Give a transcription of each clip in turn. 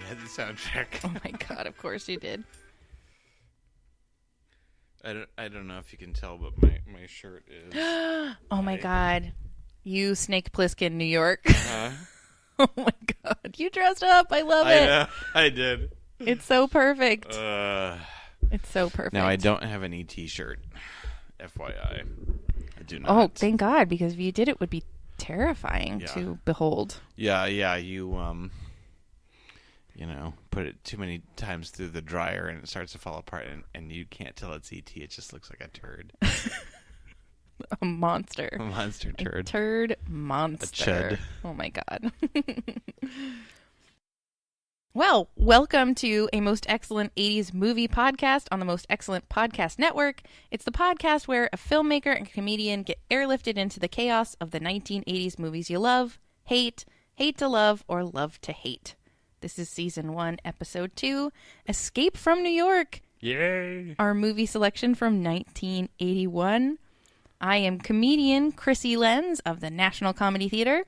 had the soundtrack. Oh my god, of course you did. I don't know if you can tell, but my shirt is... Oh my god. You Snake Plissken, New York. Oh my god. You dressed up. I love it. I know. I did. It's so perfect. It's so perfect. Now, I don't have an ET shirt. FYI. I do not. Oh, thank God, because if you did, it would be terrifying to behold. Yeah, you put it too many times through the dryer and it starts to fall apart and you can't tell it's ET. It just looks like a turd. A monster. A monster turd. A turd monster. A chud. Oh my God. Well, welcome to a Most Excellent 80s Movie Podcast on the Most Excellent Podcast Network. It's the podcast where a filmmaker and comedian get airlifted into the chaos of the 1980s movies you love, hate to love, or love to hate. This is Season 1, Episode 2, Escape from New York. Yay! Our movie selection from 1981. I am comedian Chrissy Lenz of the National Comedy Theater.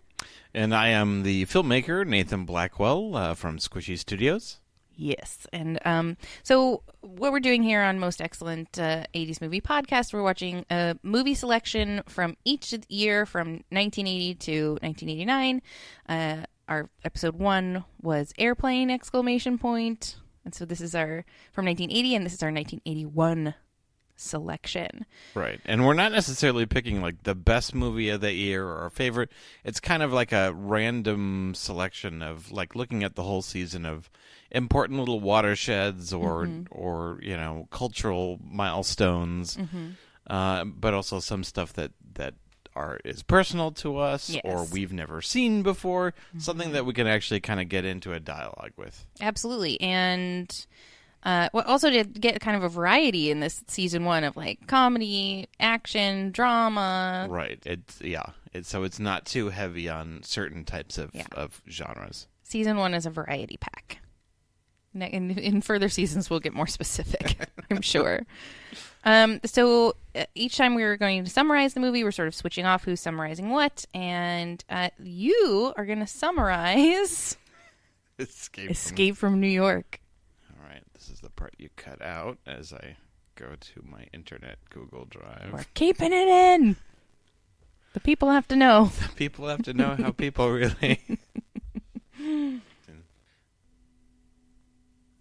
And I am the filmmaker, Nathan Blackwell, from Squishy Studios. Yes. And so what we're doing here on Most Excellent 80s Movie Podcast, we're watching a movie selection from each year from 1980 to 1989. Our episode 1 was Airplane! And so this is our from 1980, and this is our 1981 selection. Right. And we're not necessarily picking like the best movie of the year or our favorite. It's kind of like a random selection of like looking at the whole season of important little watersheds or cultural milestones, but also some stuff that is personal to us or we've never seen before, something that we can actually kind of get into a dialogue with. Absolutely. And also to get kind of a variety in this season 1 of like comedy, action, drama. Right. So it's not too heavy on certain types of genres. Season 1 is a variety pack. In further seasons, we'll get more specific, I'm sure. So each time we were going to summarize the movie, we're sort of switching off who's summarizing what. And you are going to summarize Escape from New York. This is the part you cut out as I go to my internet Google Drive. We're keeping it in. The people have to know. The people have to know how people really...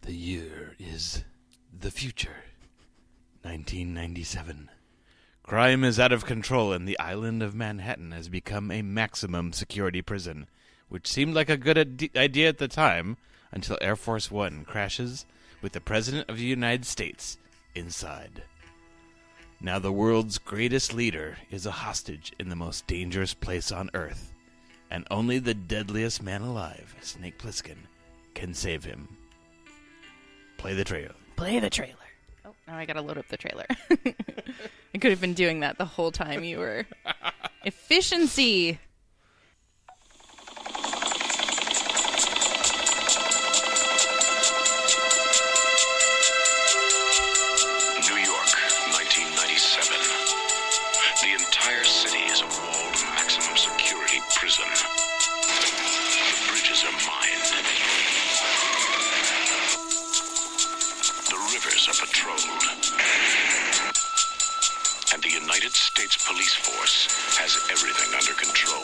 The year is the future. 1997. Crime is out of control and the island of Manhattan has become a maximum security prison, which seemed like a good idea at the time until Air Force One crashes with the President of the United States inside. Now the world's greatest leader is a hostage in the most dangerous place on Earth, and only the deadliest man alive, Snake Plissken, can save him. Play the trailer. Play the trailer. Oh, now I gotta load up the trailer. I could have been doing that the whole time you were... Efficiency! Police force has everything under control.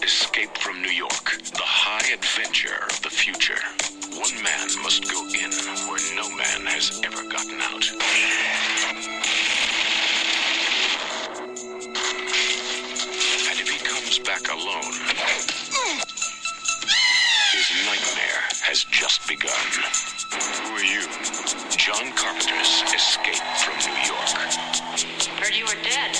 Escape from New York, the high adventure of the future. One man must go in where no man has ever gotten out. And if he comes back alone, his nightmare has just begun. Who are you? John Carpenter's Escape from New York. Heard you were dead.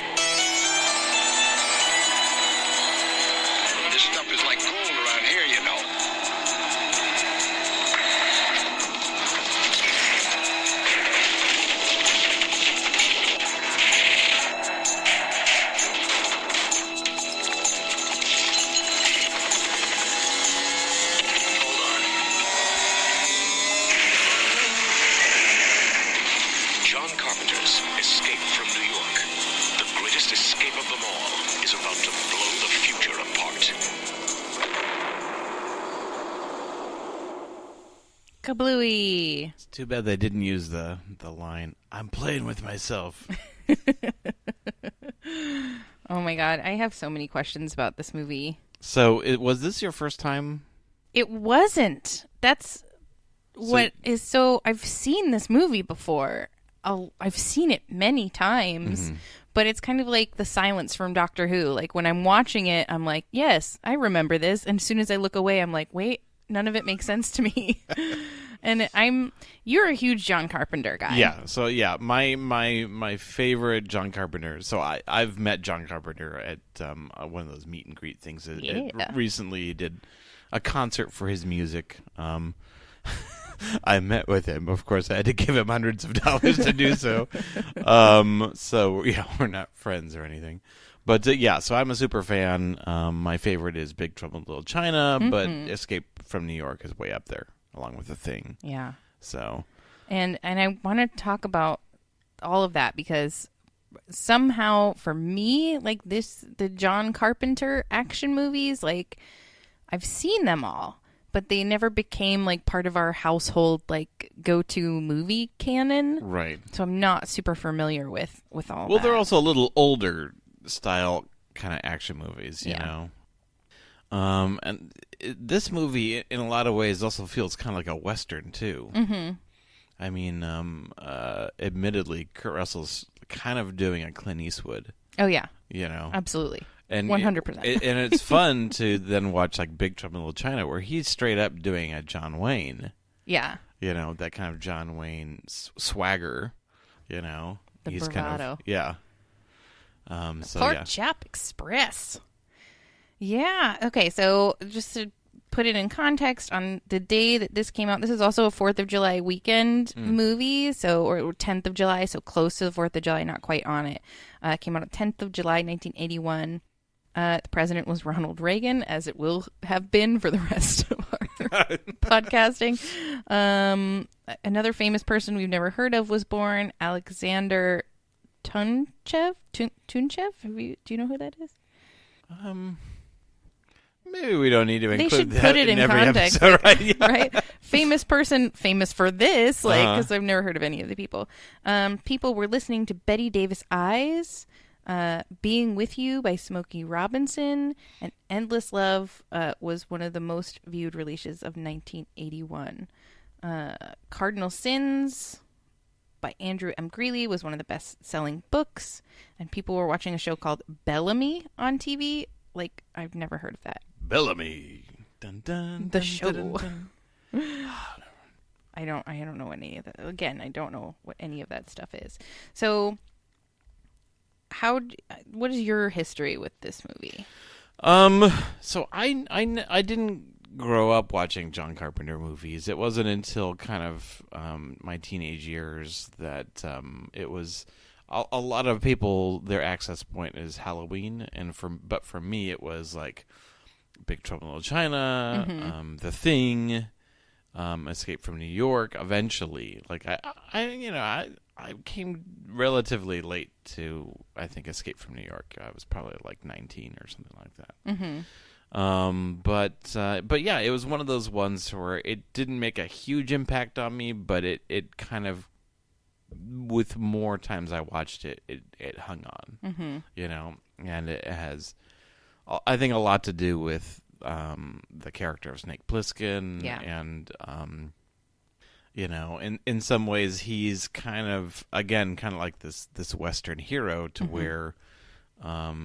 Kablooey. It's too bad they didn't use the line, "I'm playing with myself." Oh my god, I have so many questions about this movie. So, was this your first time? It wasn't. That's what is so. I've seen this movie before. I've seen it many times, but it's kind of like the silence from Doctor Who. Like when I'm watching it, I'm like, yes, I remember this. And as soon as I look away, I'm like, wait, none of it makes sense to me. And you're a huge John Carpenter guy. Yeah. So yeah, my favorite John Carpenter. So I've met John Carpenter at one of those meet and greet things. Recently, he did a concert for his music. I met with him. Of course, I had to give him hundreds of dollars to do so. So yeah, we're not friends or anything. But yeah, so I'm a super fan. My favorite is Big Trouble in Little China, but Escape from New York is way up there, along with The Thing. Yeah. So. And I want to talk about all of that because somehow for me, like the John Carpenter action movies, like I've seen them all, but they never became like part of our household, like go-to movie canon. Right. So I'm not super familiar with all that. Well, they're also a little older style kind of action movies, you know. And this movie, in a lot of ways, also feels kind of like a Western, too. Mm-hmm. I mean, admittedly, Kurt Russell's kind of doing a Clint Eastwood. Oh, yeah. You know? Absolutely. And 100%. And it's fun to then watch, like, Big Trouble in Little China, where he's straight up doing a John Wayne. Yeah. You know, that kind of John Wayne swagger, you know? He's bravado. Kind of, yeah. So, Pork Chop Express. Yeah. Okay. So just to put it in context, on the day that this came out, this is also a 4th of July weekend movie. So, or 10th of July. So close to the 4th of July, not quite on it. It came out on 10th of July, 1981. The president was Ronald Reagan, as it will have been for the rest of our podcasting. Another famous person we've never heard of was born, Alexander Tunchev? Do you know who that is? Maybe we don't need to include they should that put it in in every context, episode, right? Yeah. Right? Famous person, famous for this, like, because I've never heard of any of the people. People were listening to Betty Davis Eyes, Being With You by Smokey Robinson, and Endless Love was one of the most viewed releases of 1981. Cardinal Sins by Andrew M. Greeley was one of the best-selling books, and people were watching a show called Bellamy on TV. Like, I've never heard of that. Bellamy. Dun, dun, The dun, show. dun, dun. I don't know any of that. Again, I don't know what any of that stuff is. So, what is your history with this movie? So I didn't grow up watching John Carpenter movies. It wasn't until kind of my teenage years that it was. A lot of people, their access point is Halloween, but for me it was like Big Trouble in Little China, The Thing, Escape from New York. Eventually, like I came relatively late to, I think, Escape from New York. I was probably like 19 or something like that. But yeah, it was one of those ones where it didn't make a huge impact on me, but it kind of, with more times I watched it, it hung on, you know, and it has, I think, a lot to do with the character of Snake Plissken, and you know, in some ways he's kind of, again, kind of like this Western hero to where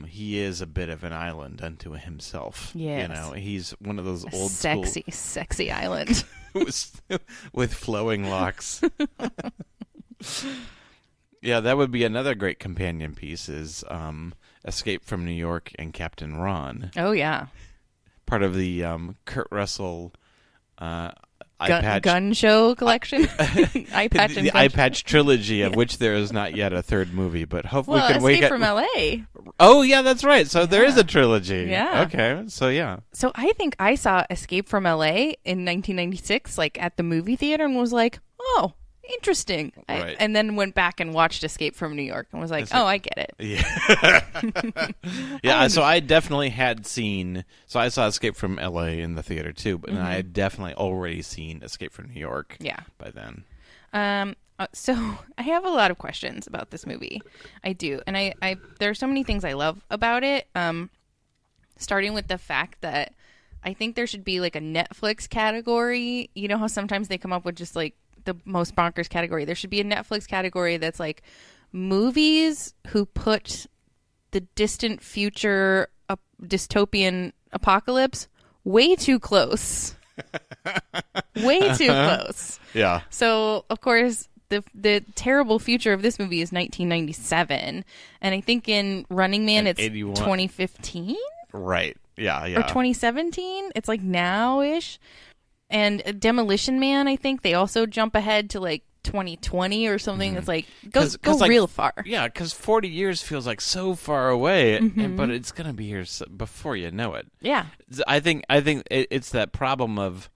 he is a bit of an island unto himself. Yes. You know, he's one of those old sexy island with flowing locks. Yeah, that would be another great companion piece, is Escape from New York and Captain Ron. Oh, yeah. Part of the Kurt Russell gun show collection. Eye patch and the Eye Patch trilogy, of which there is not yet a third movie, but hopefully we can wake up. Escape from L.A. Oh, yeah, that's right. So there is a trilogy. Yeah. Okay, so yeah. So I think I saw Escape from L.A. in 1996, like at the movie theater, and was like, oh, interesting. Right. And then went back and watched Escape from New York and was like, oh, I get it. Yeah. Yeah, so I definitely had seen, so I saw Escape from LA in the theater too, but I had definitely already seen Escape from New York by then. So I have a lot of questions about this movie. I do. And I there are so many things I love about it. Starting with the fact that I think there should be like a Netflix category. You know how sometimes they come up with just like the most bonkers category. There should be a Netflix category that's like movies who put the distant future dystopian apocalypse way too close. Way too close. Yeah. So, of course, the terrible future of this movie is 1997. And I think in Running Man, it's 81. 2015? Right. Yeah. Or 2017? It's like now-ish. And Demolition Man, I think they also jump ahead to like 2020 or something. It's like go like, real far. Yeah, because 40 years feels like so far away, but it's gonna be here before you know it. Yeah, I think it's that problem of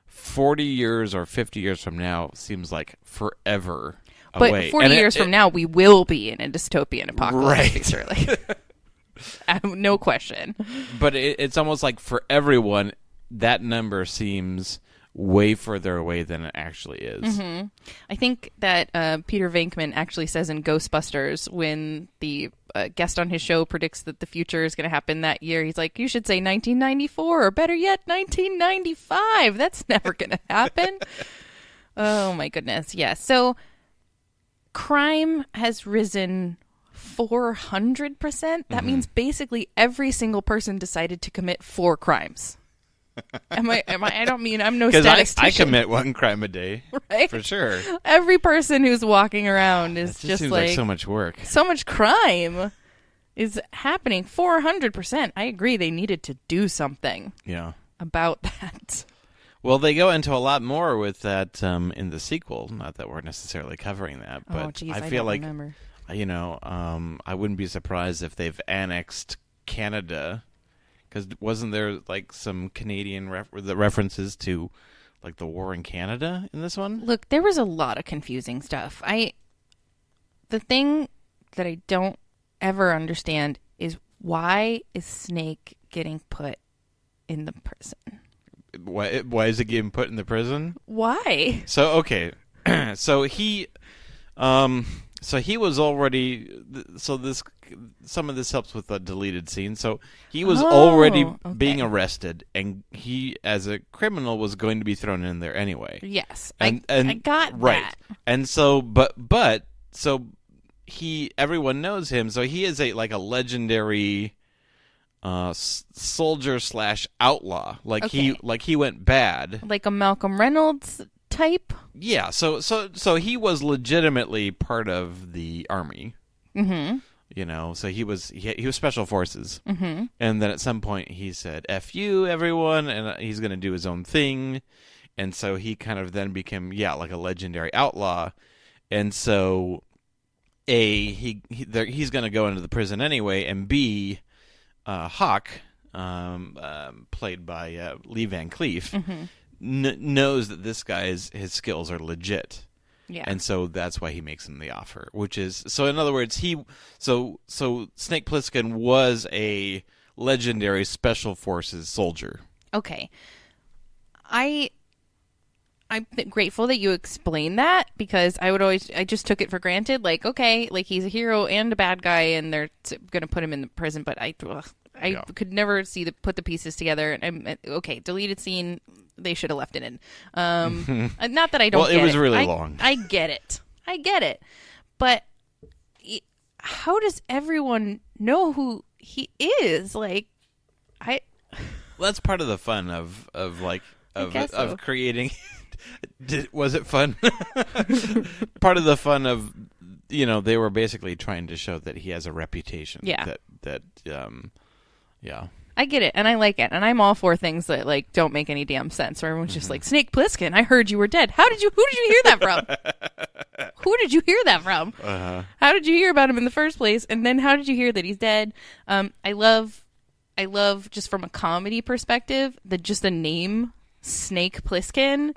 40 years or 50 years from now seems like forever away. But 40 years from now, we will be in a dystopian apocalypse. Right. Surely. No question. But it's almost like for everyone, that number seems way further away than it actually is. I think that Peter Venkman actually says in Ghostbusters, when the guest on his show predicts that the future is going to happen that year, he's like, you should say 1994, or better yet, 1995. That's never going to happen. Oh, my goodness. Yeah. So crime has risen 400%. That means basically every single person decided to commit 4 crimes. Am I? I don't mean I'm no statistician. I commit 1 crime a day, right? For sure. Every person who's walking around is just seems like so much work. So much crime is happening. 400%. I agree. They needed to do something. Yeah. About that. Well, they go into a lot more with that in the sequel. Not that we're necessarily covering that, but I feel like remember. I wouldn't be surprised if they've annexed Canada. Because wasn't there like some Canadian references to like the war in Canada in this one? Look, there was a lot of confusing stuff. The thing that I don't ever understand is why is Snake getting put in the prison? Why is it getting put in the prison? Why? So okay, so he was already. Some of this helps with the deleted scene. So he was already being arrested, and he, as a criminal, was going to be thrown in there anyway. Yes, and I got right. that. And so, everyone knows him. So he is a legendary soldier / outlaw. He went bad, like a Malcolm Reynolds type. Yeah, so he was legitimately part of the army. Mm-hmm. You know, so he was special forces. Mm-hmm. And then at some point he said, "F you, everyone," and he's going to do his own thing. And so he kind of then became like a legendary outlaw. And so he's going to go into the prison anyway, and B, Hawk, played by Lee Van Cleef, knows that this guy's his skills are legit. Yeah. And so that's why he makes him the offer, which is so in other words, so Snake Plissken was a legendary special forces soldier. Okay. I'm grateful that you explained that, because I just took it for granted, like, okay, like he's a hero and a bad guy and they're going to put him in the prison, but I could never put the pieces together. And okay, deleted scene, they should have left it in. Not that I don't. Well, it was really long. I get it, but how does everyone know who he is? Like, well, that's part of the fun of creating. Was it fun? Part of the fun of they were basically trying to show that he has a reputation. Yeah. Yeah. I get it, and I like it, and I'm all for things that like don't make any damn sense. Or everyone's just like, Snake Plissken, I heard you were dead. Who did you hear that from? Who did you hear that from? Uh-huh. How did you hear about him in the first place? And then how did you hear that he's dead? I love just from a comedy perspective, just the name Snake Plissken.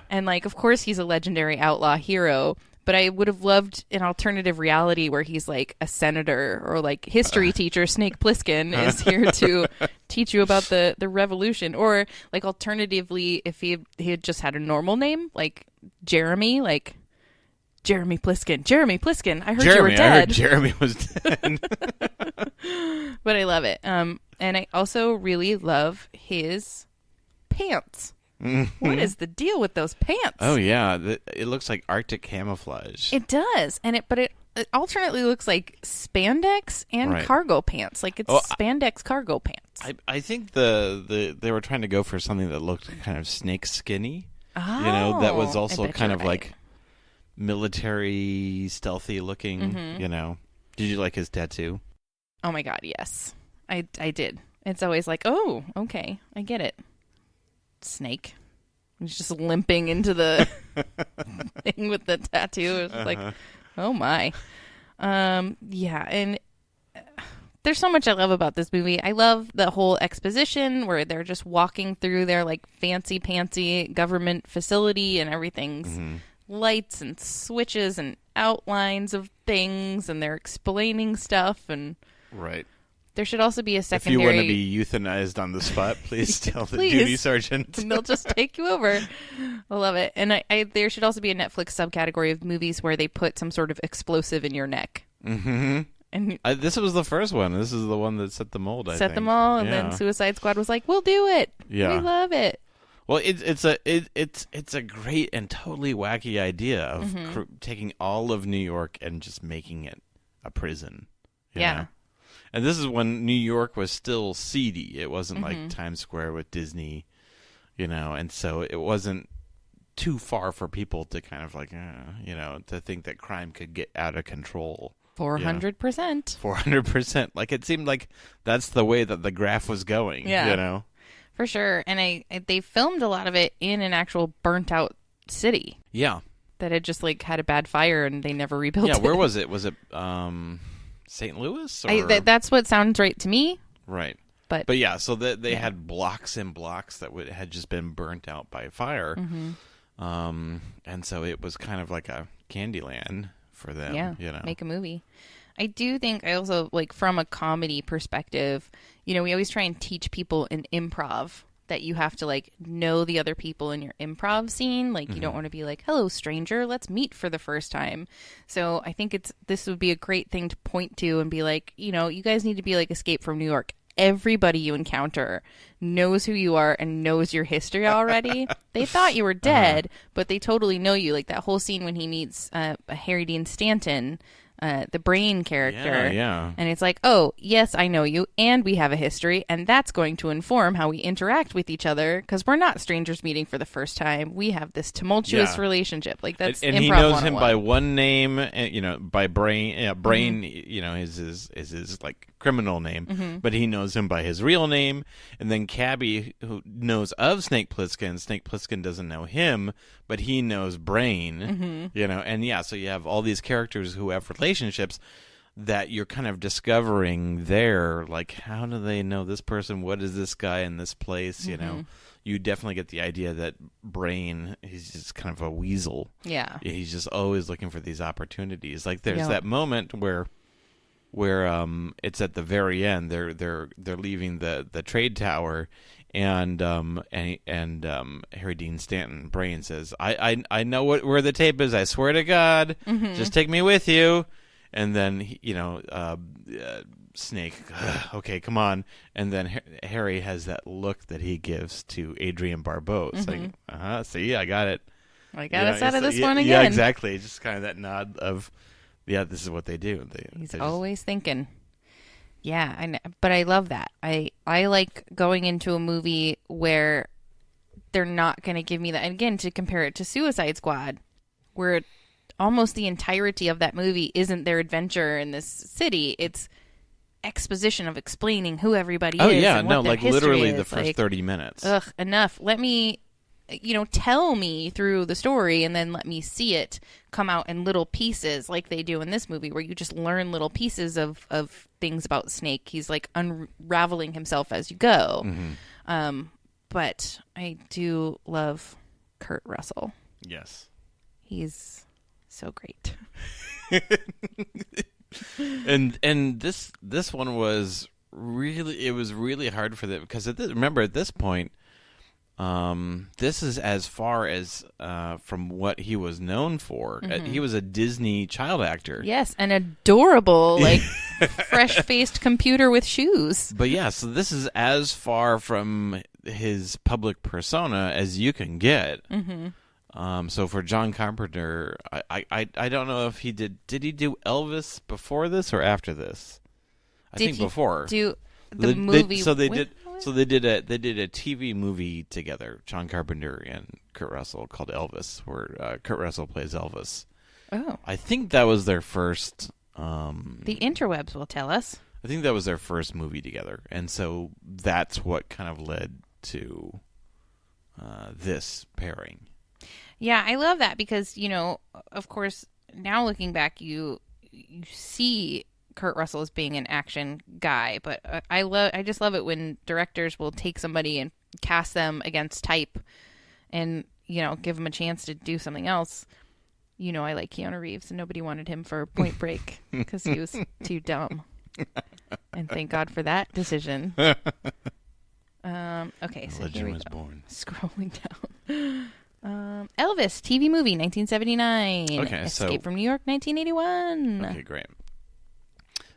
And, like, of course he's a legendary outlaw hero, but I would have loved an alternative reality where he's, like, a senator or, like, history teacher Snake Plissken is here to teach you about the revolution. Or, like, alternatively, if he had just had a normal name, like Jeremy, like Jeremy Plissken. Jeremy Plissken, I heard you were dead. I heard Jeremy was dead. But I love it. And I also really love his pants. What is the deal with those pants? Oh yeah, it looks like Arctic camouflage. It does, but it alternately looks like spandex and cargo pants. Like it's spandex cargo pants. I think they were trying to go for something that looked kind of snake skinny. Oh, that was also kind of like military stealthy looking. Did you like his tattoo? Oh my god, yes, I did. It's always like, oh, okay, I get it. Snake. He's just limping into the thing with the tattoo. It's like, oh my. Yeah, and there's so much I love about this movie. I love the whole exposition where they're just walking through their like fancy pantsy government facility and everything's lights and switches and outlines of things, and they're explaining stuff. And right. There should also be a secondary... If you want to be euthanized on the spot, please tell the duty sergeant. And they'll just take you over. I love it. And there should also be a Netflix subcategory of movies where they put some sort of explosive in your neck. Mm-hmm. And this was the first one. This is the one that set the mold, I think. Set the mold, and then Suicide Squad was like, we'll do it. Yeah. We love it. Well, it's a great and totally wacky idea of taking all of New York and just making it a prison. You know? And this is when New York was still seedy. It wasn't like Times Square with Disney, and so it wasn't too far for people to kind of like, to think that crime could get out of control. 400%. 400%. Like it seemed like that's the way that the graph was going, For sure. And they filmed a lot of it in an actual burnt out city. Yeah. That had just like had a bad fire and they never rebuilt it. Yeah, where was it? Was it St. Louis? Or... that's what sounds right to me. Right. But yeah, so they had blocks and blocks that had just been burnt out by fire. And so it was kind of like a Candyland for them. Yeah, make a movie. I do think I also, like, from a comedy perspective, we always try and teach people in improv that you have to, like, know the other people in your improv scene. Like, you don't want to be like, hello, stranger, let's meet for the first time. So I think this would be a great thing to point to and be like, you guys need to be like Escape from New York. Everybody you encounter knows who you are and knows your history already. They thought you were dead, but they totally know you. Like that whole scene when he meets Harry Dean Stanton, the brain character. Yeah. And it's like, oh, yes, I know you, and we have a history, and that's going to inform how we interact with each other, because we're not strangers meeting for the first time. We have this tumultuous relationship. Like, that's and improv he knows 101. him by one name, and, by Brain. Brain, is his like criminal name, but he knows him by his real name. And then Cabby, who knows of Snake Plissken doesn't know him, but he knows Brain. And so you have all these characters who have relationships that you're kind of discovering there. Like, how do they know this person? What is this guy in this place? You definitely get the idea that Brain, he's just kind of a weasel. Yeah. He's just always looking for these opportunities. Like, there's that moment where it's at the very end. They're leaving the trade tower, and Harry Dean Stanton, Brain, says, I know where the tape is. I swear to God, just take me with you. And then Snake, okay, come on. And then Harry has that look that he gives to Adrienne Barbeau. It's like, see, I got it. I got us out of this one again. Yeah, exactly. Just kind of that nod of, this is what they do. He's always thinking. Yeah, but I love that. I like going into a movie where they're not going to give me that. And again, to compare it to Suicide Squad, where almost the entirety of that movie isn't their adventure in this city. It's exposition of explaining who everybody is. Oh, yeah, no, like literally the first 30 minutes. Enough. Let me, tell me through the story, and then let me see it come out in little pieces like they do in this movie, where you just learn little pieces of things about Snake. He's like unraveling himself as you go. But I do love Kurt Russell. Yes. He's so great. And this one was really hard for them because remember at this point, this is as far as from what he was known for. He was a Disney child actor. Yes, an adorable, like fresh-faced computer with shoes. But yeah, so this is as far from his public persona as you can get. So for John Carpenter, I don't know if he did he do Elvis before this or after this? I think before. Do the movie? They did a TV movie together, John Carpenter and Kurt Russell, called Elvis, where Kurt Russell plays Elvis. Oh, I think that was their first. The interwebs will tell us. I think that was their first movie together, and so that's what kind of led to this pairing. Yeah, I love that because, of course, now looking back, you see Kurt Russell as being an action guy, but I just love it when directors will take somebody and cast them against type and, give them a chance to do something else. I like Keanu Reeves, and nobody wanted him for Point Break because he was too dumb. And thank God for that decision. Okay, so here we go. Born. Scrolling down. Elvis TV movie 1979. Okay, Escape from New York 1981. Okay, great.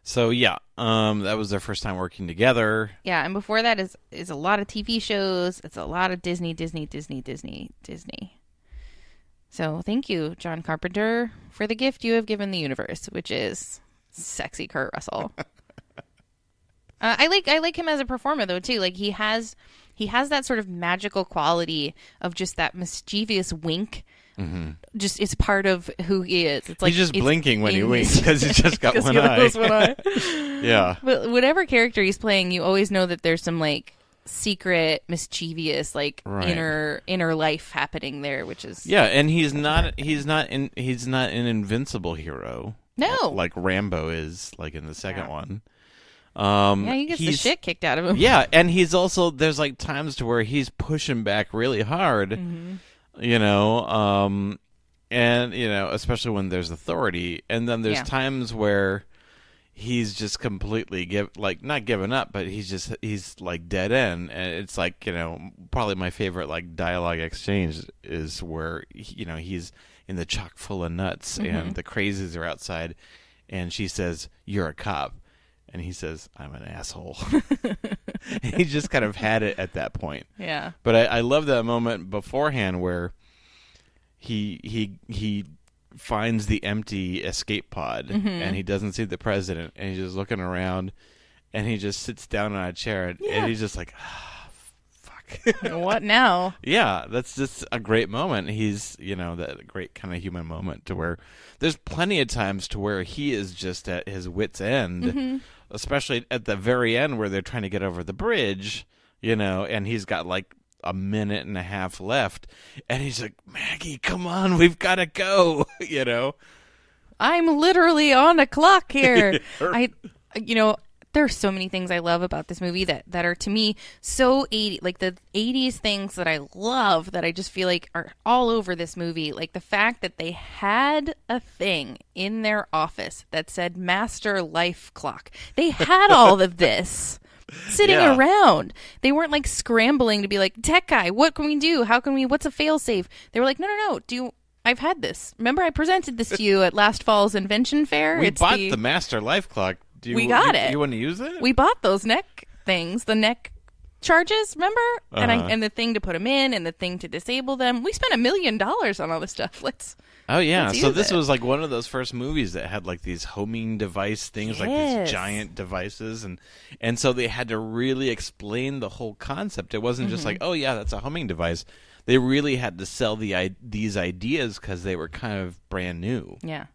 So yeah, that was their first time working together. Yeah, and before that is a lot of TV shows. It's a lot of Disney. So thank you, John Carpenter, for the gift you have given the universe, which is sexy Kurt Russell. I like him as a performer though too. Like he has that sort of magical quality of just that mischievous wink. Just it's part of who he is. It's like he's just blinking when he winks because he's just got one eye. Yeah. But whatever character he's playing, you always know that there's some like secret, mischievous, like inner life happening there, which is and he's not an invincible hero. No, like Rambo is, like in the second one. He gets the shit kicked out of him. Yeah, and he's also there's like times to where he's pushing back really hard, and especially when there's authority, and then there's times where he's just completely not giving up, but he's like dead end, and it's like probably my favorite like dialogue exchange is where he's in the chock full of nuts, and the crazies are outside, and she says, "You're a cop." And he says, "I'm an asshole." And he just kind of had it at that point. Yeah. But I love that moment beforehand where he finds the empty escape pod and he doesn't see the president, and he's just looking around, and he just sits down on a chair and he's just like, fuck. What now? Yeah, that's just a great moment. He's, that great kind of human moment to where there's plenty of times to where he is just at his wit's end, especially at the very end where they're trying to get over the bridge, and he's got like a minute and a half left, and he's like, "Maggie, come on, we've got to go," I'm literally on a clock here. There's so many things I love about this movie that are to me so 80, like the 80s things that I love that I just feel like are all over this movie. Like the fact that they had a thing in their office that said Master Life Clock. They had all of this sitting around. They weren't like scrambling to be like, "Tech guy, what can we do? What's a fail safe?" They were like, no, I've had this. Remember I presented this to you at last fall's invention fair? We bought the Master Life Clock. We got it. You want to use it? We bought those neck things, the neck charges, remember? And the thing to put them in and the thing to disable them. We spent $1 million on all this stuff. Let's so this was like one of those first movies that had like these homing device things, like these giant devices, and so they had to really explain the whole concept. It wasn't just like, "Oh yeah, that's a homing device." They really had to sell these ideas because they were kind of brand new. Yeah.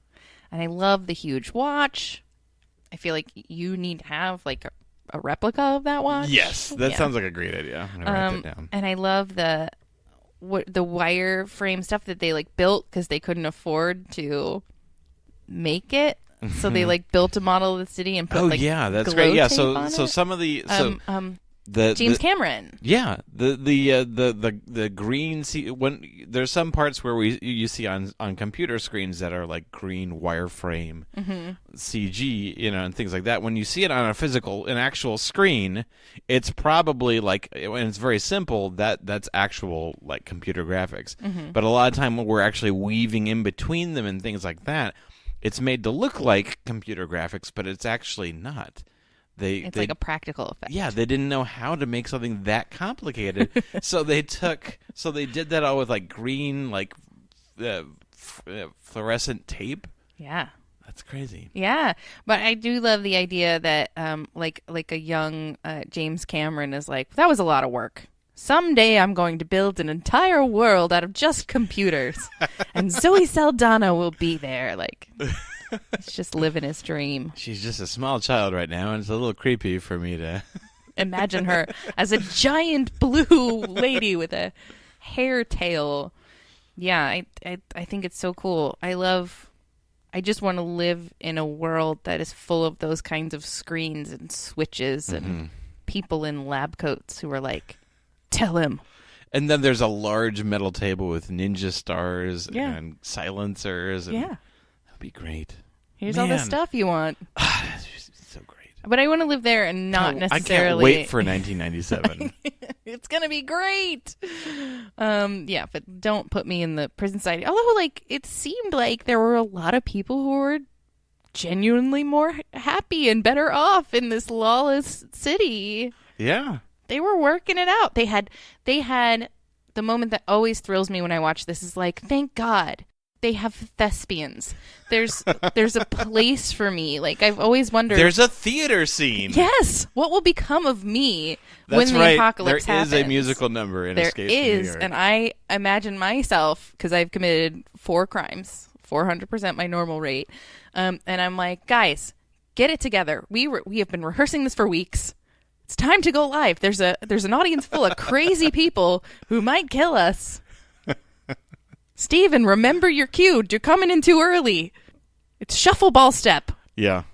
And I love the huge watch. I feel like you need to have like a replica of that watch. Yes, that sounds like a great idea. I'm gonna write that down. And I love the wireframe stuff that they like built because they couldn't afford to make it, so they like built a model of the city and put that's great. Yeah, so some of the James Cameron. Yeah, the green when there's some parts where you see on computer screens that are like green wireframe CG, and things like that. When you see it on an actual screen, it's probably like, when it's very simple, that's actual like computer graphics. But a lot of time when we're actually weaving in between them and things like that, it's made to look like computer graphics, but it's actually not. It's like a practical effect. Yeah, they didn't know how to make something that complicated, so they did that all with like green, like fluorescent tape. Yeah, that's crazy. Yeah, but I do love the idea that like a young James Cameron is like, that was a lot of work. Someday I'm going to build an entire world out of just computers, and Zoe Saldana will be there. Like. He's just living his dream. She's just a small child right now, and it's a little creepy for me to imagine her as a giant blue lady with a hair tail. Yeah, I think it's so cool. I just want to live in a world that is full of those kinds of screens and switches and people in lab coats who are like, tell him. And then there's a large metal table with ninja stars and silencers. And be great. Here's all the stuff you want. So great. But I want to live there and not necessarily. I can't wait for 1997. It's gonna be great. But don't put me in the prison side. Although, like, it seemed like there were a lot of people who were genuinely more happy and better off in this lawless city. Yeah, they were working it out. They had the moment that always thrills me when I watch this is like, thank God. They have thespians. There's a place for me. Like, I've always wondered. There's a theater scene. Yes. What will become of me when the apocalypse happens? There is a musical number in Escape from New York. And I imagine myself, because I've committed 4 crimes, 400% my normal rate, and I'm like, guys, get it together. We have been rehearsing this for weeks. It's time to go live. There's an audience full of crazy people who might kill us. Steven, remember your cue. You're coming in too early. It's shuffle ball step. Yeah.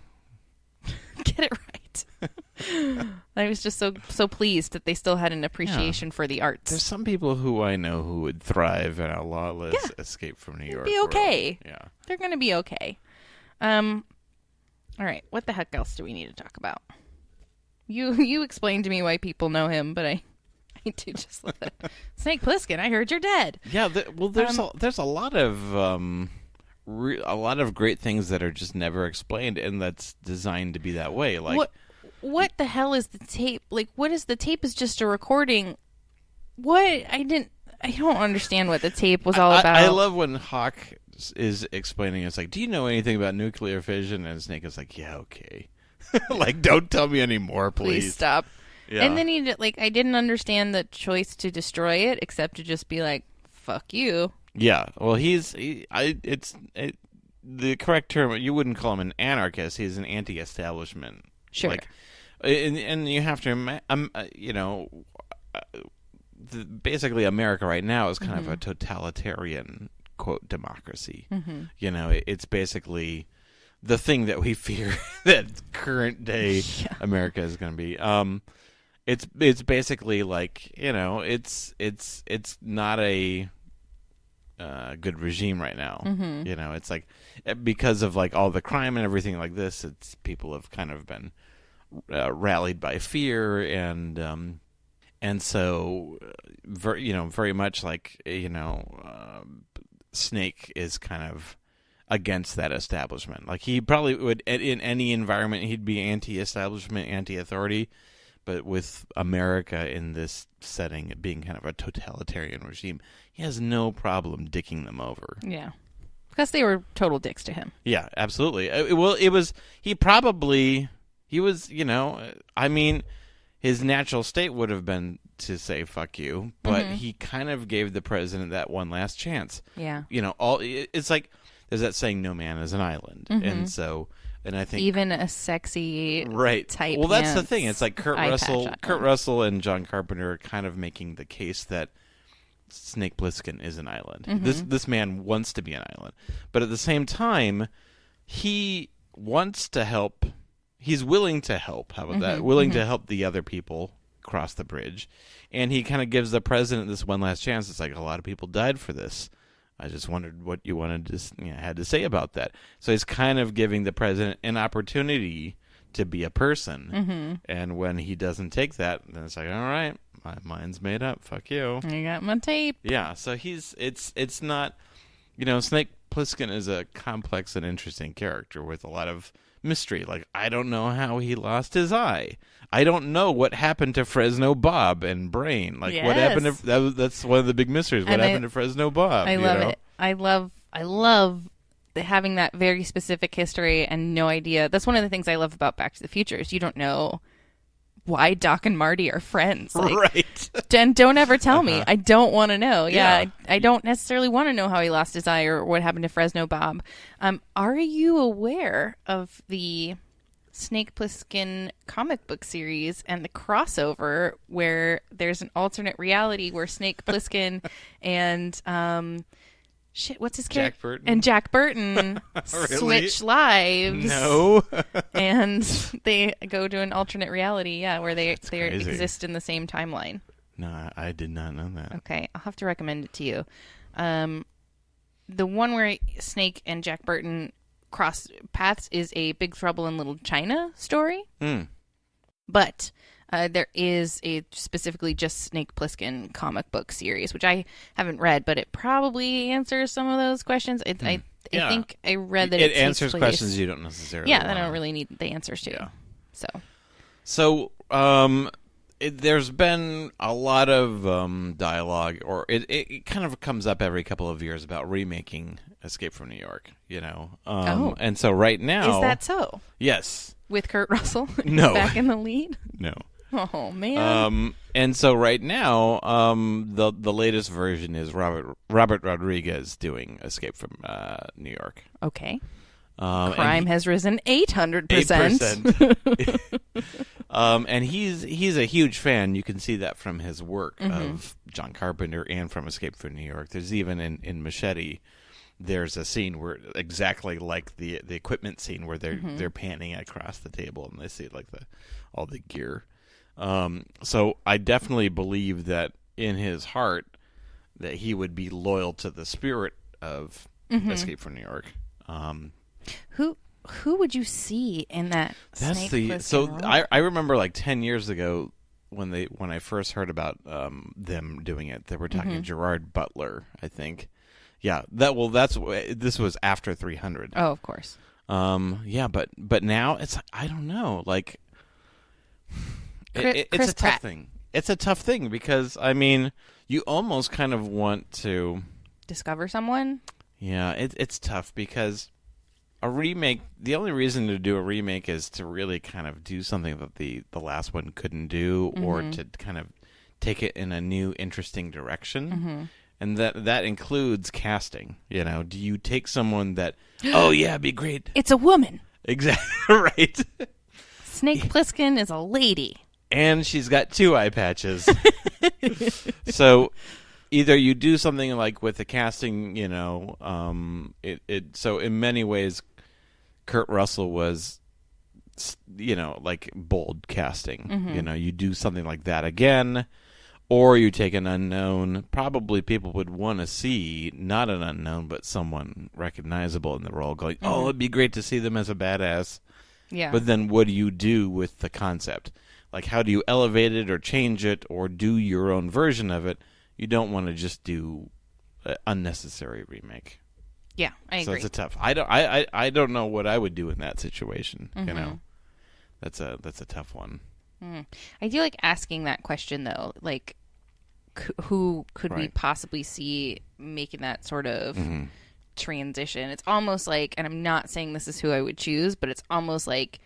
Get it right. I was just so pleased that they still had an appreciation for the arts. There's some people who I know who would thrive in a lawless Escape from New York. Be okay. World. Yeah. They're going to be okay. All right. What the heck else do we need to talk about? You explained to me why people know him, but I do just love it. Snake Plissken, I heard you're dead. Yeah, there's a lot of a lot of great things that are just never explained, and that's designed to be that way. Like, what the hell is the tape? Like, what is the tape? Is just a recording? What? I don't understand what the tape was all about. I love when Hawk is explaining. It's like, do you know anything about nuclear fission? And Snake is like, yeah, okay. Like, don't tell me anymore, please. Please stop. Yeah. And then I didn't understand the choice to destroy it, except to just be like, "Fuck you." Yeah. Well, the correct term. You wouldn't call him an anarchist. He's an anti-establishment. Sure. Like, and you have to, basically America right now is kind of a totalitarian quote democracy. It's basically the thing that we fear that current day America is going to be. It's basically like, it's not a good regime right now. It's like, because of like all the crime and everything like this, people have kind of been rallied by fear, and so very much like Snake is kind of against that establishment. Like, he probably would, in any environment, he'd be anti-establishment, anti-authority, but with America in this setting, it being kind of a totalitarian regime, he has no problem dicking them over. Yeah. Because they were total dicks to him. Yeah, absolutely. His natural state would have been to say "fuck you," but he kind of gave the president that one last chance. Yeah. It's like there's that saying, "No man is an island," and I think even a sexy type. Well, that's the thing. It's like Kurt Russell and John Carpenter are kind of making the case that Snake Plissken is an island. This man wants to be an island, but at the same time, he wants to help. He's willing to help. How about that? Willing to help the other people cross the bridge, and he kind of gives the president this one last chance. It's like, a lot of people died for this. I just wondered what you wanted to had to say about that. So he's kind of giving the president an opportunity to be a person, and when he doesn't take that, then it's like, all right, my mind's made up. Fuck you. I got my tape. Yeah. So it's not, Snake Plissken is a complex and interesting character with a lot of mystery. Like, I don't know how he lost his eye. I don't know what happened to Fresno Bob and Brain. Like, what happened to that's one of the big mysteries. What happened to Fresno Bob? I love it. I love having that very specific history and no idea. That's one of the things I love about Back to the Future is you don't know why Doc and Marty are friends. Like, right. And don't ever tell me. I don't want to know. Yeah. I don't necessarily want to know how he lost his eye or what happened to Fresno Bob. Are you aware of the Snake Plissken comic book series and the crossover where there's an alternate reality where Snake Plissken and what's his character? Jack Burton. And Jack Burton switch lives. No. And they go to an alternate reality, where they exist in the same timeline. No, I did not know that. Okay, I'll have to recommend it to you. The one where Snake and Jack Burton cross paths is a Big Trouble in Little China story. But there is a specifically just Snake Plissken comic book series, which I haven't read, but it probably answers some of those questions. I think I read that it answers takes place. questions you don't necessarily that I don't really need the answers to. Yeah. So there's been a lot of dialogue, or it kind of comes up every couple of years about remaking Escape from New York, and so right now... Is that so? Yes. With Kurt Russell No. back in the lead? No. Oh, man. And so right now, the latest version is Robert Rodriguez doing Escape from New York. Okay. Crime has risen 800%. 8%. And he's a huge fan. You can see that from his work of John Carpenter and from Escape from New York. There's even in Machete, there's a scene where exactly like the equipment scene where they're panning across the table and they see like all the gear. So I definitely believe that in his heart that he would be loyal to the spirit of Escape from New York. Who would you see in that? I remember like 10 years ago when I first heard about them doing it, they were talking Gerard Butler, I think. Yeah, this was after 300. Oh, of course. But now it's, I don't know, like it's Chris a Pratt. tough thing. It's a tough thing because I mean, you almost kind of want to discover someone. Yeah, it's tough because a remake. The only reason to do a remake is to really kind of do something that the last one couldn't do, or to kind of take it in a new, interesting direction. And that includes casting. Do you take someone that, oh yeah, it'd be great. It's a woman. Exactly right. Snake Plissken is a lady. And she's got 2 eye patches. So either you do something like with the casting, so in many ways, Kurt Russell was, like bold casting. You do something like that again. Or you take an unknown. Probably people would want to see not an unknown, but someone recognizable in the role. Going, oh, it'd be great to see them as a badass. Yeah. But then, what do you do with the concept? Like, how do you elevate it or change it or do your own version of it? You don't want to just do an unnecessary remake. Yeah, I agree. So it's a tough. I don't know what I would do in that situation. That's a tough one. I do like asking that question though. Like, who could we possibly see making that sort of transition? It's almost like, and I'm not saying this is who I would choose, but it's almost like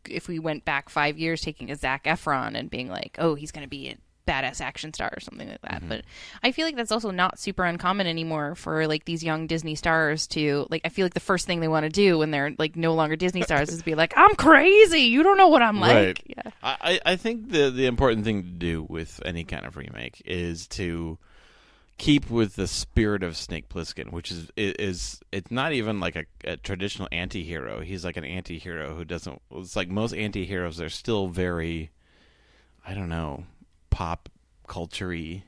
if we went back 5 years, taking a Zac Efron and being like, oh, he's going to be a badass action star or something like that. But I feel like that's also not super uncommon anymore for like these young Disney stars to like, I feel like the first thing they want to do when they're like no longer Disney stars is be like, I'm crazy, you don't know what I'm like. Yeah. I think the important thing to do with any kind of remake is to keep with the spirit of Snake Plissken, which is it's not even like a traditional anti-hero. He's like an anti-hero who doesn't, it's like most anti-heroes, they're still very, I don't know, pop culture-y,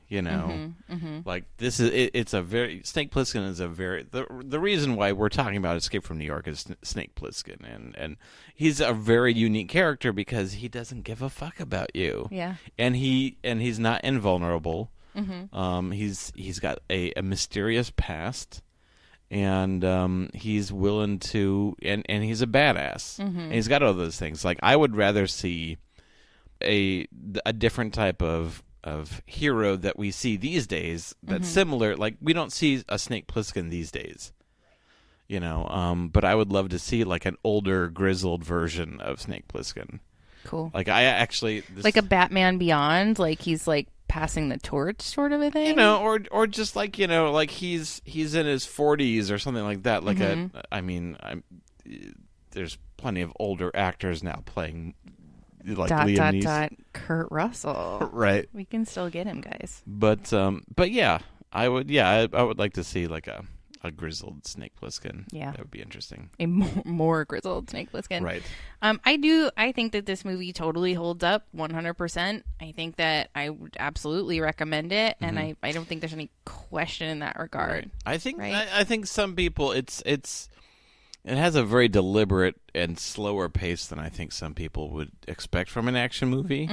like this is it's a very Snake Plissken is a very the reason why we're talking about Escape from New York is Snake Plissken, and he's a very unique character because he doesn't give a fuck about you, and he's not invulnerable. He's got a mysterious past, and he's willing to and he's a badass, and he's got all those things. Like, I would rather see a different type of hero that we see these days that's similar. Like, we don't see a Snake Plissken these days, but I would love to see like an older, grizzled version of Snake Plissken. Cool. Like, I actually like a Batman Beyond, like he's like passing the torch sort of a thing, or just like like he's in his 40s or something like that. Like there's plenty of older actors now playing like Liam Neeson. Kurt Russell. Right. We can still get him, guys. But yeah, I would like to see like a grizzled Snake Plissken. Yeah. That would be interesting. A more grizzled Snake Plissken. Right. I think that this movie totally holds up 100%. I think that I would absolutely recommend it, and I don't think there's any question in that regard. Right. I think some people it has a very deliberate and slower pace than I think some people would expect from an action movie,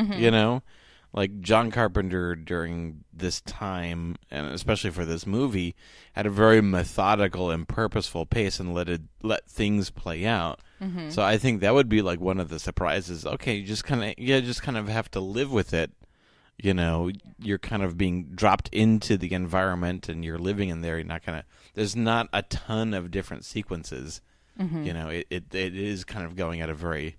Like, John Carpenter during this time, and especially for this movie, had a very methodical and purposeful pace and let things play out. So I think that would be like one of the surprises. Okay, you just kind of have to live with it. You're kind of being dropped into the environment and you're living in there. There's not a ton of different sequences. It is kind of going at a very,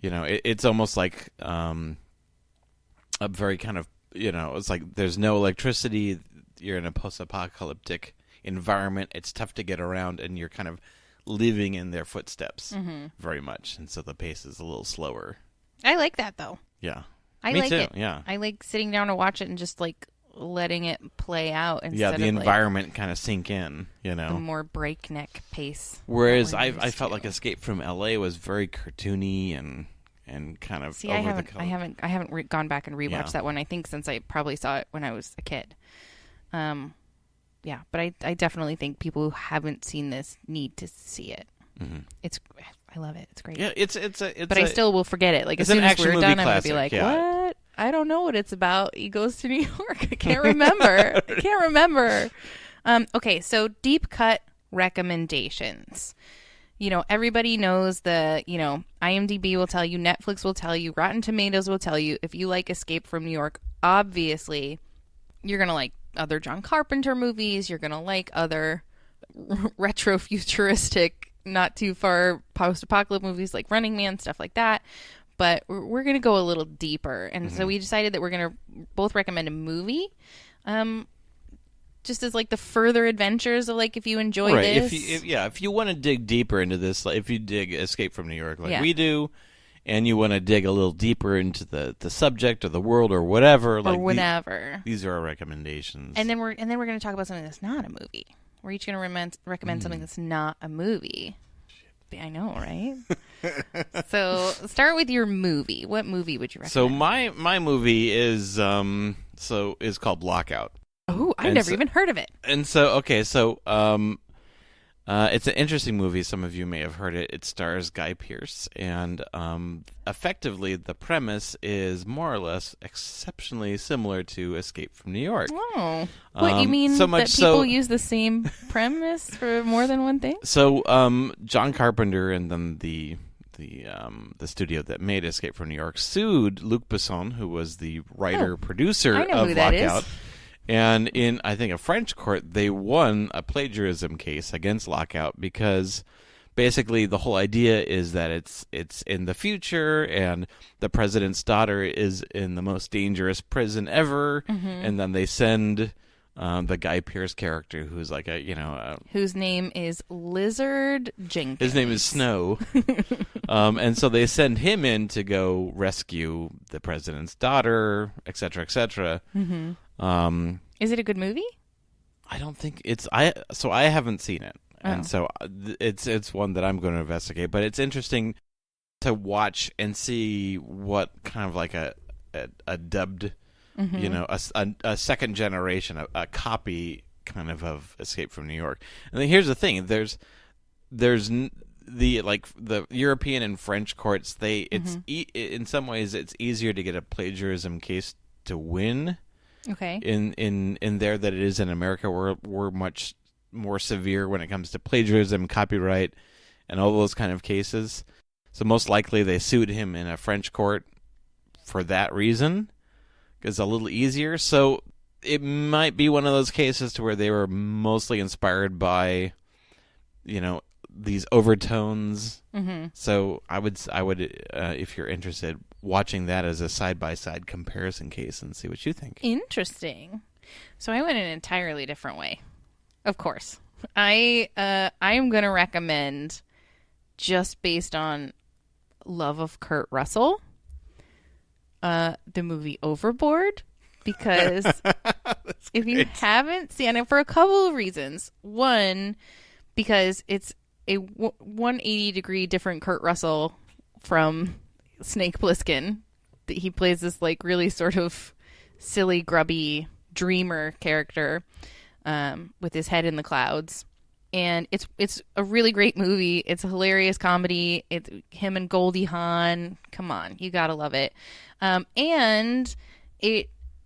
it's almost like a very kind of, it's like there's no electricity. You're in a post-apocalyptic environment. It's tough to get around, and you're kind of living in their footsteps very much. And so the pace is a little slower. I like that, though. Yeah. Me like too. It. Yeah. I like sitting down to watch it and just like letting it play out instead the of environment kind of sink in, a more breakneck pace. Whereas I felt like Escape from LA was very cartoony and kind of I haven't gone back and rewatched that one. I think since I probably saw it when I was a kid. But I definitely think people who haven't seen this need to see it. I love it. It's great. Yeah, but I still will forget it. Like, as soon as we're done, I'm gonna be like, what? I don't know what it's about. He goes to New York. I can't remember. Okay, so deep cut recommendations. Everybody knows IMDb will tell you, Netflix will tell you, Rotten Tomatoes will tell you, if you like Escape from New York, obviously you're going to like other John Carpenter movies. You're going to like other retro futuristic, not too far post-apocalypse movies like Running Man, stuff like that. But we're going to go a little deeper. And so we decided that we're going to both recommend a movie. Just as like the further adventures of like, if you enjoy this. If you want to dig deeper into this, like if you dig Escape from New York like we do, and you want to dig a little deeper into the subject or the world or whatever, these are our recommendations. And then we're going to talk about something that's not a movie. We're each going to recommend something that's not a movie. I know, right? So start with your movie. What movie would you recommend? So my movie is called Lockout. Oh, I've never even heard of it. And so, it's an interesting movie. Some of you may have heard it. It stars Guy Pearce, and effectively the premise is more or less exceptionally similar to Escape from New York. Oh, what you mean that people use the same premise for more than one thing? So, John Carpenter and then the studio that made Escape from New York sued Luc Besson, who was the writer-producer of Lockout. And in, I think, a French court, they won a plagiarism case against Lockout because basically the whole idea is that it's in the future and the president's daughter is in the most dangerous prison ever, and then they send the Guy Pearce character, who's like whose name is Lizard Jenkins. His name is Snow, and so they send him in to go rescue the president's daughter, etc., etc. Is it a good movie? I don't think it's. I haven't seen it, and so it's one that I'm going to investigate. But it's interesting to watch and see what kind of like a dubbed you know, a second generation, a copy kind of Escape from New York. And then here's the thing: there's the European and French courts. In some ways it's easier to get a plagiarism case to win. Okay. In there that it is in America. We're much more severe when it comes to plagiarism, copyright, and all those kind of cases. So most likely they sued him in a French court for that reason, because it's a little easier. So it might be one of those cases to where they were mostly inspired by, you know, these overtones. Mm-hmm. So I would, if you're interested, watching that as a side-by-side comparison case and see what you think. Interesting. So I went an entirely different way. Of course. I am going to recommend, just based on love of Kurt Russell, the movie Overboard, because if you haven't seen it, for a couple of reasons. One, because it's a 180-degree different Kurt Russell from Snake Plissken. He plays this like really sort of silly, grubby dreamer character with his head in the clouds. And it's a really great movie. It's a hilarious comedy. It's him and Goldie Hawn. Come on, you gotta love it. And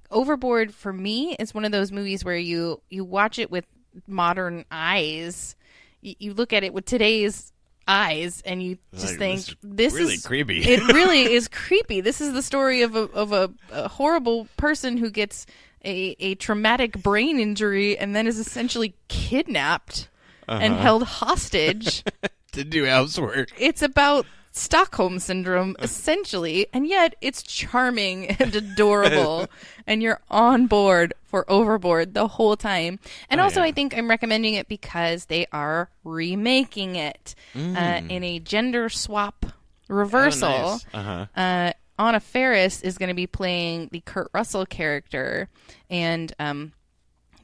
Overboard for me is one of those movies where you watch it with modern eyes. You look at it with today's eyes, and you just think this really is creepy. It really is creepy. This is the story of a horrible person who gets a traumatic brain injury and then is essentially kidnapped and held hostage to do housework. It's about Stockholm Syndrome, essentially, and yet it's charming and adorable, and you're on board for Overboard the whole time. And I think I'm recommending it because they are remaking it in a gender swap reversal. Oh, nice. Anna Faris is going to be playing the Kurt Russell character, and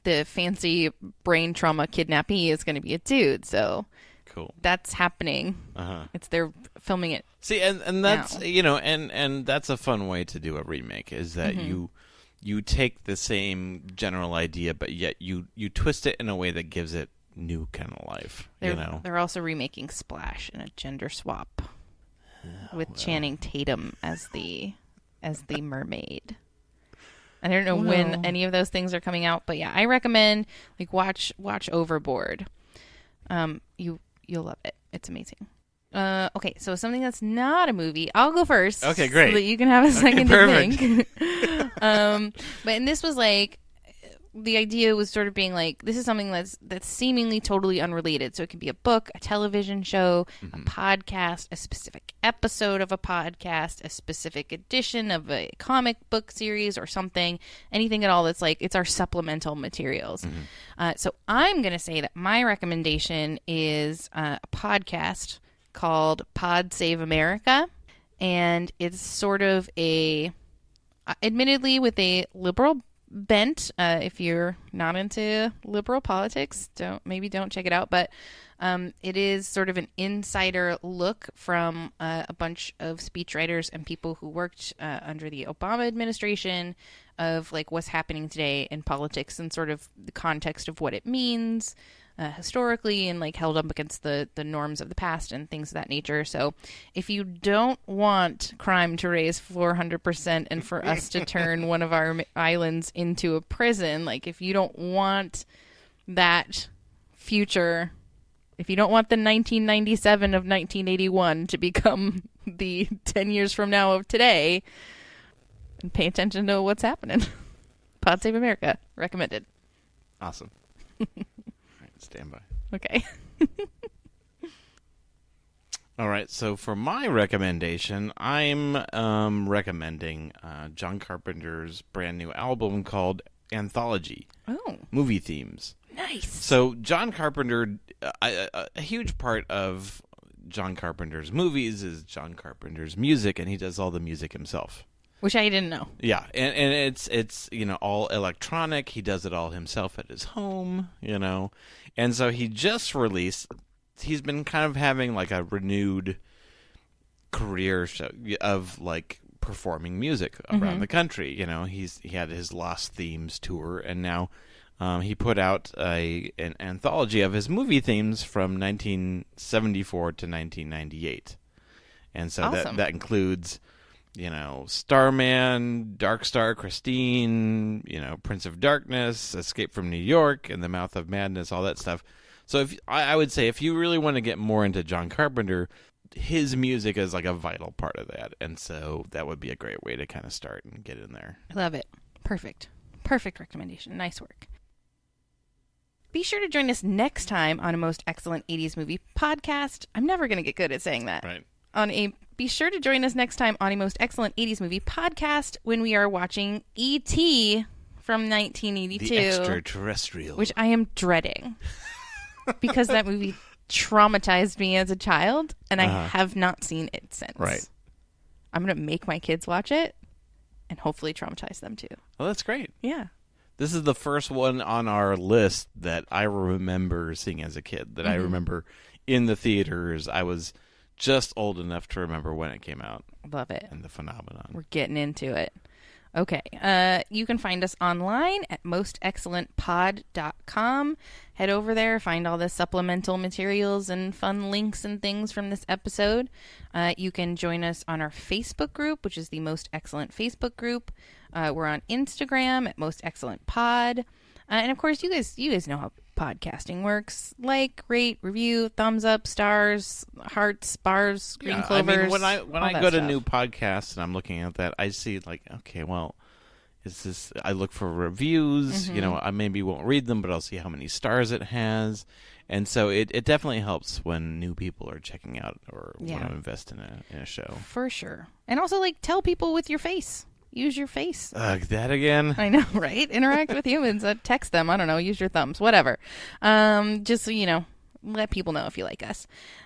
the fancy brain trauma kidnappee is going to be a dude. So cool. That's happening. They're filming it. See, and that's now. You know, and that's a fun way to do a remake, is that you take the same general idea, but yet you twist it in a way that gives it new kind of life. They're also remaking Splash in a gender swap with Channing Tatum as the mermaid. I don't know when any of those things are coming out, but yeah, I recommend watch Overboard. You'll love it. It's amazing. Okay, so something that's not a movie. I'll go first. Okay, great. So that you can have a second to perfect. think. And this was the idea was sort of being this is something that's seemingly totally unrelated. So it could be a book, a television show, a podcast, a specific episode of a podcast, a specific edition of a comic book series or something, anything at all that's it's our supplemental materials. So I'm going to say that my recommendation is a podcast called Pod Save America. And it's sort of admittedly with a liberal bent. If you're not into liberal politics, don't check it out. But it is sort of an insider look from a bunch of speechwriters and people who worked under the Obama administration of what's happening today in politics and sort of the context of what it means historically and held up against the norms of the past and things of that nature. So if you don't want crime to raise 400% and for us to turn one of our islands into a prison, if you don't want that future, if you don't want the 1997 of 1981 to become the 10 years from now of today, pay attention to what's happening. Pod Save America. Recommended. Awesome. Stand by. Okay. All right. So for my recommendation, I'm recommending John Carpenter's brand new album called Anthology. Oh. Movie Themes. Nice. So John Carpenter, a huge part of John Carpenter's movies is John Carpenter's music, and he does all the music himself. Which I didn't know. Yeah, and it's all electronic. He does it all himself at his home, And so he just released. He's been kind of having a renewed career show of performing music around the country. You know, he had his Lost Themes tour, and now he put out an anthology of his movie themes from 1974 to 1998. And so Awesome. that includes, you know, Starman, Dark Star, Christine, you know, Prince of Darkness, Escape from New York, and The Mouth of Madness, all that stuff. So I would say if you really want to get more into John Carpenter, his music is like a vital part of that. And so that would be a great way to kind of start and get in there. I love it. Perfect. Perfect recommendation. Nice work. Be sure to join us next time on a Most Excellent 80s Movie podcast. I'm never going to get good at saying that. Right. Be sure to join us next time on a Most Excellent 80s Movie podcast when we are watching E.T. from 1982. The Extraterrestrial. Which I am dreading. Because that movie traumatized me as a child, and I have not seen it since. Right. I'm going to make my kids watch it and hopefully traumatize them too. Well, that's great. Yeah. This is the first one on our list that I remember seeing as a kid, that I remember in the theaters. I was just old enough to remember when it came out. Love it. And the phenomenon. We're getting into it. Okay. You can find us online at mostexcellentpod.com. Head over there, find all the supplemental materials and fun links and things from this episode. You can join us on our Facebook group, which is the Most Excellent Facebook group. We're on Instagram at Most Excellent Pod. And of course, you guys know how podcasting works. Like, rate, review, thumbs up, stars, hearts, bars, green clovers. I mean, when I go to stuff. new podcasts and I'm looking at that, I see like, okay, well, is this? I look for reviews. You know, I maybe won't read them, but I'll see how many stars it has. And so it definitely helps when new people are checking out or want to invest in a show. For sure. And also, like, tell people with your face. Use your face. That again? I know, right? Interact with humans. Text them. I don't know. Use your thumbs. Whatever. Just so you know, let people know if you like us.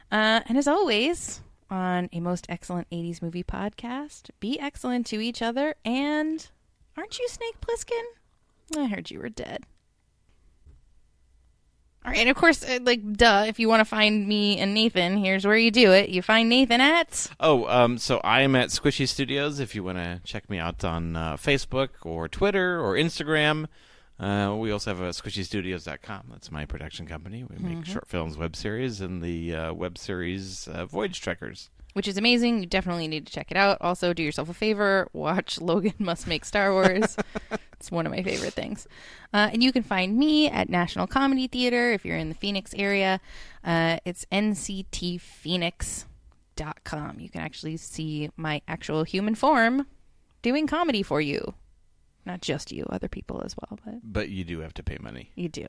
And as always, on a Most Excellent 80s Movie podcast, be excellent to each other. And aren't you Snake Plissken? I heard you were dead. All right, and of course, if you want to find me and Nathan, here's where you do it. You find Nathan at... so I am at Squishy Studios if you want to check me out on Facebook or Twitter or Instagram. We also have a squishystudios.com. That's my production company. We make short films, web series, and the web series Voyage Trekkers. Which is amazing. You definitely need to check it out. Also, do yourself a favor. Watch Logan Must Make Star Wars. It's one of my favorite things. And you can find me at National Comedy Theater if you're in the Phoenix area. It's nctphoenix.com. You can actually see my actual human form doing comedy for you. Not just you, other people as well. But you do have to pay money. You do.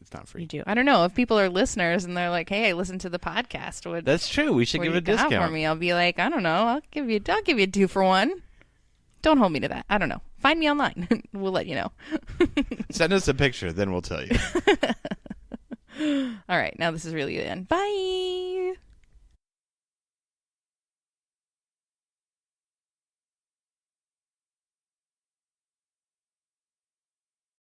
It's not free. You do. I don't know if people are listeners and they're like, "Hey, I listened to the podcast." That's true. We should give a discount for me. I'll be like, I don't know. I'll give you a 2-for-1. Don't hold me to that. I don't know. Find me online. We'll let you know. Send us a picture, then we'll tell you. All right. Now this is really the end. Bye.